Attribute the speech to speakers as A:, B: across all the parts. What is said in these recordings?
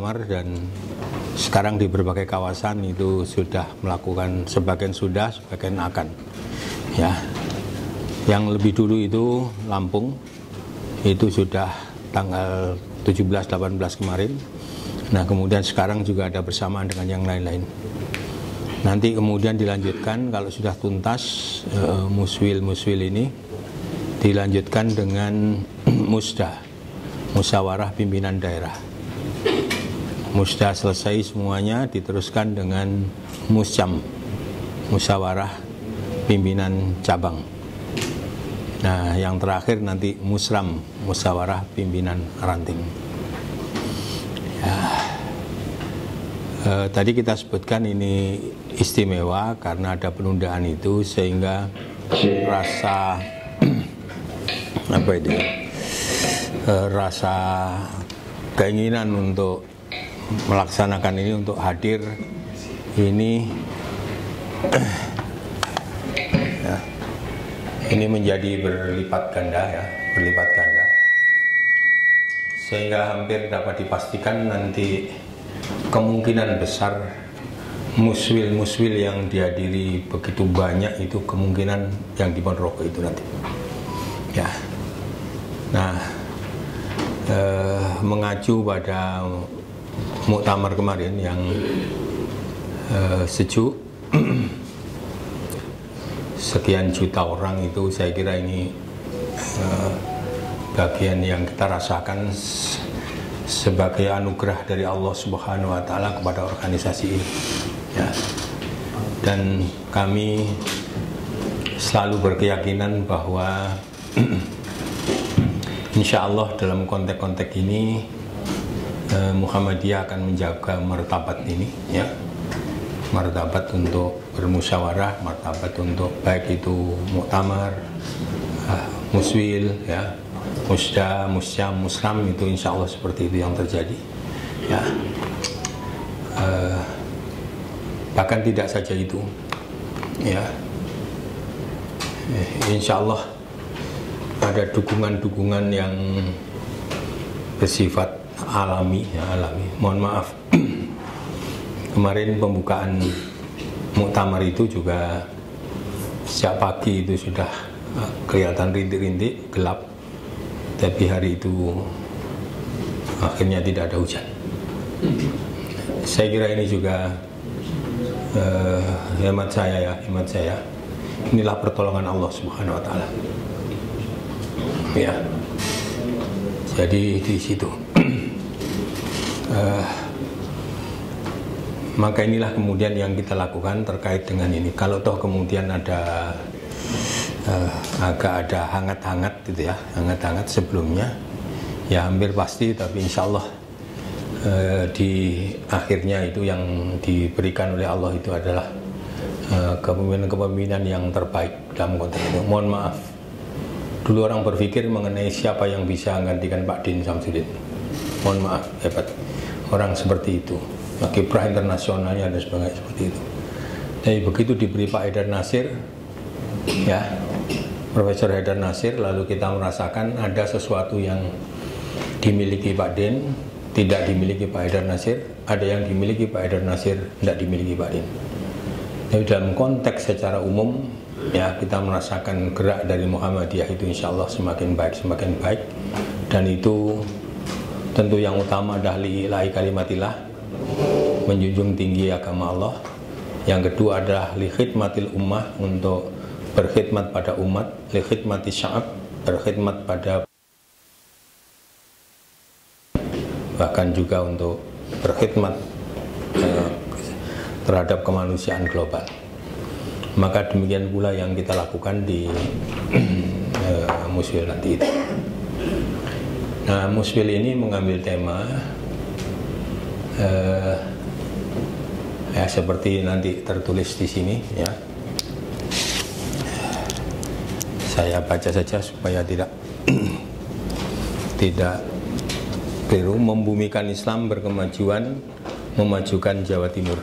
A: muktamar, dan sekarang di berbagai kawasan itu sudah melakukan, sebagian sudah, sebagian akan. Ya, yang lebih dulu itu Lampung, itu sudah tanggal 17-18 kemarin. Nah, kemudian sekarang juga ada bersamaan dengan yang lain-lain. Nanti kemudian dilanjutkan kalau sudah tuntas muswil ini, dilanjutkan dengan musda, musyawarah pimpinan daerah. Musda selesai semuanya, diteruskan dengan muscam, musyawarah pimpinan cabang. Nah, yang terakhir nanti musram, musyawarah pimpinan ranting. Ya. Tadi kita sebutkan ini istimewa karena ada penundaan itu, sehingga rasa rasa keinginan untuk melaksanakan ini, untuk hadir ini ya, ini menjadi berlipat ganda ya, berlipat ganda, sehingga hampir dapat dipastikan nanti kemungkinan besar muswil yang dihadiri begitu banyak itu kemungkinan yang di Ponorogo itu nanti ya. Nah, mengacu pada muktamar kemarin yang sejuk sekian juta orang itu, saya kira ini bagian yang kita rasakan sebagai anugerah dari Allah Subhanahu wa Ta'ala kepada organisasi ini ya. Dan kami selalu berkeyakinan bahwa insya Allah dalam konteks-konteks ini Muhammadiyah akan menjaga martabat ini ya, martabat untuk bermusyawarah, martabat untuk baik itu muktamar, muswil ya, musda, musyam, musram, itu insya Allah seperti itu yang terjadi ya. Bahkan tidak saja itu ya, insya Allah ada dukungan-dukungan yang bersifat alami ya, alami. Mohon maaf, kemarin pembukaan muktamar itu juga sejak pagi itu sudah kelihatan rintik-rintik, gelap. Tapi hari itu akhirnya tidak ada hujan. Saya kira ini juga hemat saya, inilah pertolongan Allah Subhanahu wa Ta'ala. Ya. Jadi di situ. Maka inilah kemudian yang kita lakukan terkait dengan ini. Kalau toh kemudian ada agak ada hangat-hangat gitu ya, hangat-hangat sebelumnya ya hampir pasti, tapi insya Allah di akhirnya itu yang diberikan oleh Allah itu adalah kepemimpinan yang terbaik dalam konteks itu. Mohon maaf, dulu orang berpikir mengenai siapa yang bisa menggantikan Pak Din Samsudin. Mohon maaf, hebat orang seperti itu, kiprah internasionalnya dan sebagainya seperti itu. Tapi begitu diberi Pak Haidar Nasir ya, Profesor Haidar Nasir, lalu kita merasakan ada sesuatu yang dimiliki Pak Din tidak dimiliki Pak Haidar Nasir, ada yang dimiliki Pak Haidar Nasir tidak dimiliki Pak Din. Tapi dalam konteks secara umum ya, kita merasakan gerak dari Muhammadiyah itu insya Allah semakin baik, dan itu tentu yang utama adalah lillahi kalimatillah, menjunjung tinggi agama Allah. Yang kedua adalah li khidmatil ummah, untuk berkhidmat pada umat, li khidmati sya'ab, berkhidmat pada, bahkan juga untuk berkhidmat terhadap kemanusiaan global. Maka demikian pula yang kita lakukan di muswil nanti itu. Nah, muswil ini mengambil tema ya seperti nanti tertulis di sini ya. Saya baca saja supaya tidak keliru. Membumikan Islam berkemajuan, memajukan Jawa Timur.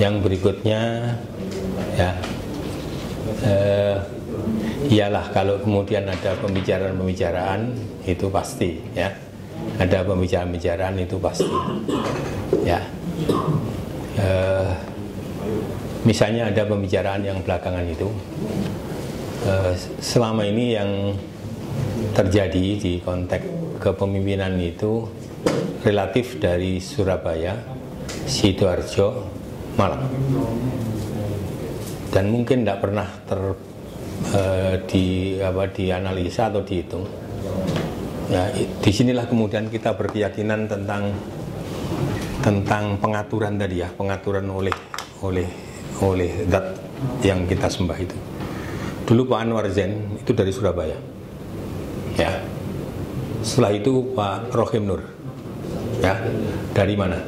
A: Yang berikutnya ya, iyalah kalau kemudian ada pembicaraan itu pasti ya, ada pembicaraan-pembicaraan itu pasti. Ya, misalnya ada pembicaraan yang belakangan itu, selama ini yang terjadi di konteks kepemimpinan itu relatif dari Surabaya, Sidoarjo, Malang, dan mungkin tidak pernah dianalisa atau dihitung. Ya, disinilah kemudian kita berkeyakinan tentang pengaturan tadi ya, pengaturan oleh zat yang kita sembah itu. Dulu Pak Anwar Zain itu dari Surabaya, ya. Setelah itu Pak Rohim Nur, ya, dari mana?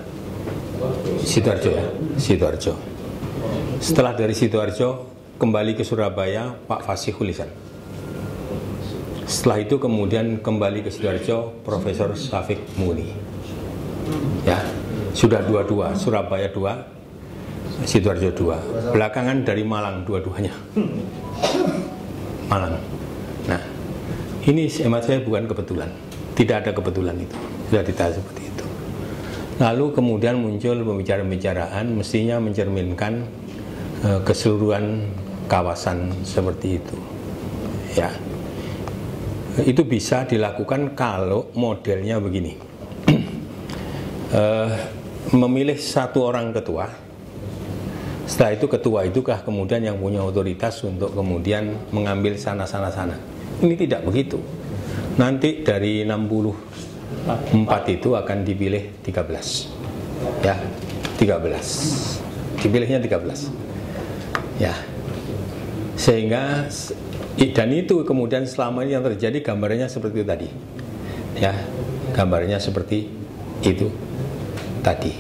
A: Sidoarjo ya, Sidoarjo. Setelah dari Sidoarjo kembali ke Surabaya Pak Fasihul Lisan. Setelah itu kemudian kembali ke Sidoarjo Profesor Syafiq Muni. Ya, sudah dua-dua, Surabaya 2, Sidoarjo 2. Belakangan dari Malang dua-duanya. Malang. Nah, ini hemat saya bukan kebetulan. Tidak ada kebetulan itu. Sudah ditanya seperti itu. Lalu kemudian muncul pembicaraan-pembicaraan mestinya mencerminkan keseluruhan kawasan seperti itu. Ya. Itu bisa dilakukan kalau modelnya begini. Memilih satu orang ketua. Setelah itu ketua itukah kemudian yang punya otoritas untuk kemudian mengambil sana. Ini tidak begitu. Nanti dari 64 itu akan dipilih 13. Ya, 13. Dipilihnya 13. Ya. Sehingga dan itu kemudian selama ini yang terjadi gambarnya seperti itu tadi. Ya, gambarnya seperti itu tadi.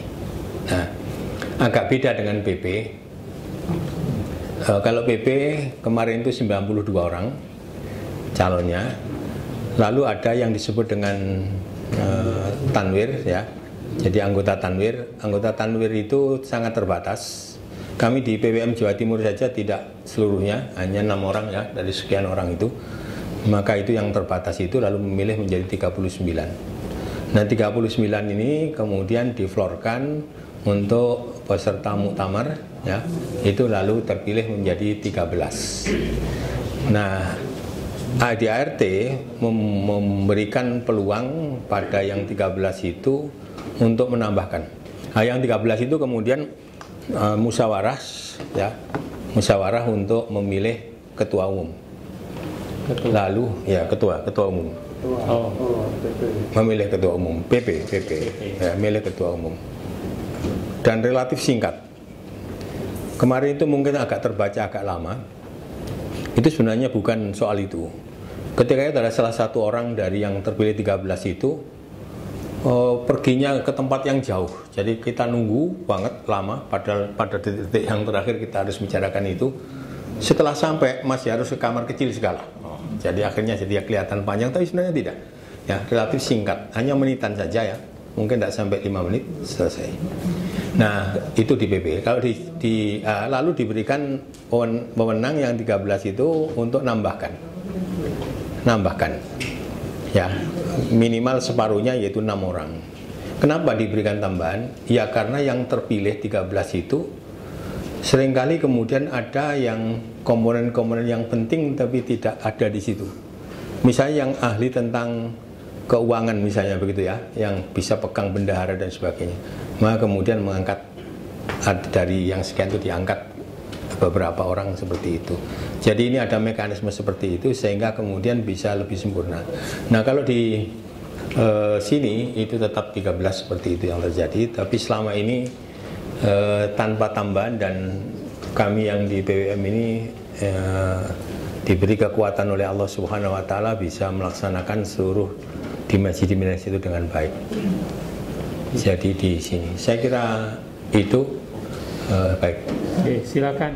A: Nah, agak beda dengan PP. Kalau PP kemarin itu 92 orang calonnya. Lalu ada yang disebut dengan tanwir, ya. Jadi anggota tanwir itu sangat terbatas. Kami di PWM Jawa Timur saja tidak seluruhnya, hanya 6 orang ya dari sekian orang itu. Maka itu yang terbatas itu lalu memilih menjadi 39. Nah, 39 ini kemudian diflorkan untuk peserta muktamar ya. Itu lalu terpilih menjadi 13. Nah, ADART memberikan peluang pada yang 13 itu untuk menambahkan. Nah, yang 13 itu kemudian musyawarah ya, musyawarah untuk memilih ketua umum. Lalu ya ketua umum. Memilih ketua umum, PP ya, memilih ketua umum. Dan relatif singkat. Kemarin itu mungkin agak terbaca agak lama. Itu sebenarnya bukan soal itu. Ketika itu ada salah satu orang dari yang terpilih 13 itu perginya ke tempat yang jauh. Jadi kita nunggu banget lama, padahal pada detik yang terakhir kita harus bicarakan itu. Setelah sampai masih harus ke kamar kecil segala. Jadi akhirnya jadi kelihatan panjang, tapi sebenarnya tidak. Ya, relatif singkat, hanya menitan saja ya. Mungkin tidak sampai 5 menit selesai. Nah, itu di PP. Kalau lalu diberikan wewenang yang 13 itu untuk nambahkan. Ya, minimal separuhnya yaitu 6 orang. Kenapa diberikan tambahan? Ya karena yang terpilih 13 itu seringkali kemudian ada yang komponen-komponen yang penting tapi tidak ada di situ. Misalnya yang ahli tentang keuangan misalnya begitu ya, yang bisa pegang bendahara dan sebagainya. Maka kemudian mengangkat dari yang sekian itu diangkat beberapa orang seperti itu. Jadi ini ada mekanisme seperti itu sehingga kemudian bisa lebih sempurna. Nah, kalau di sini itu tetap 13 seperti itu yang terjadi, tapi selama ini tanpa tambahan dan kami yang di PWM ini diberi kekuatan oleh Allah Subhanahu wa taala bisa melaksanakan seluruh dimensi-dimensi itu dengan baik. Jadi di sini saya kira itu baik.
B: Oke, silakan.